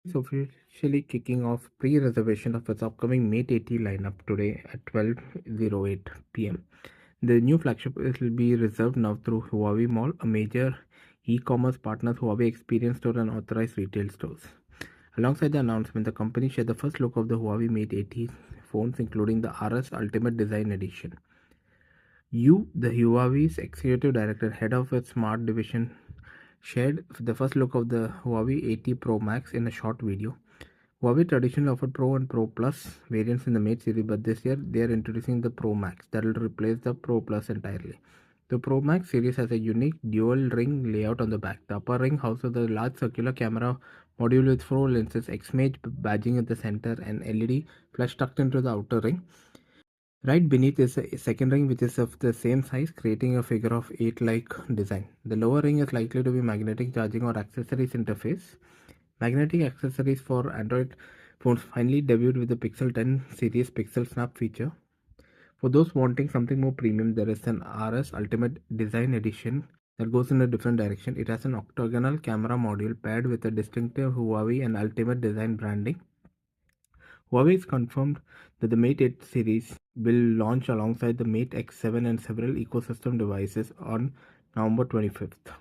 Is officially kicking off pre-reservation of its upcoming Mate 80 lineup today at 12:08 p.m. The new flagship will be reserved now through Huawei Mall, a major e-commerce partner, Huawei Experience Store and authorized retail stores. Alongside the announcement, the company shared the first look of the Huawei Mate 80 phones, including the RS Ultimate Design Edition. The Huawei's executive director, head of its smart division, shared the first look of the Huawei 80 Pro Max in a short video. Huawei traditionally offered Pro and Pro Plus variants in the Mate series, but this year they are introducing the Pro Max that will replace the Pro Plus entirely. The Pro Max series has a unique dual ring layout on the back. The upper ring houses the large circular camera module with 4 lenses, XMAGE badging at the center, and LED flash tucked into the outer ring. Right beneath is a second ring which is of the same size, creating a figure of 8-like design. The lower ring is likely to be magnetic charging or accessories interface. Magnetic accessories for Android phones finally debuted with the Pixel 10 series Pixel Snap feature. For those wanting something more premium, there is an RS Ultimate Design Edition that goes in a different direction. It has an octagonal camera module paired with a distinctive Huawei and Ultimate Design branding. Huawei has confirmed that the Mate 8 series will launch alongside the Mate X7 and several ecosystem devices on November 25th.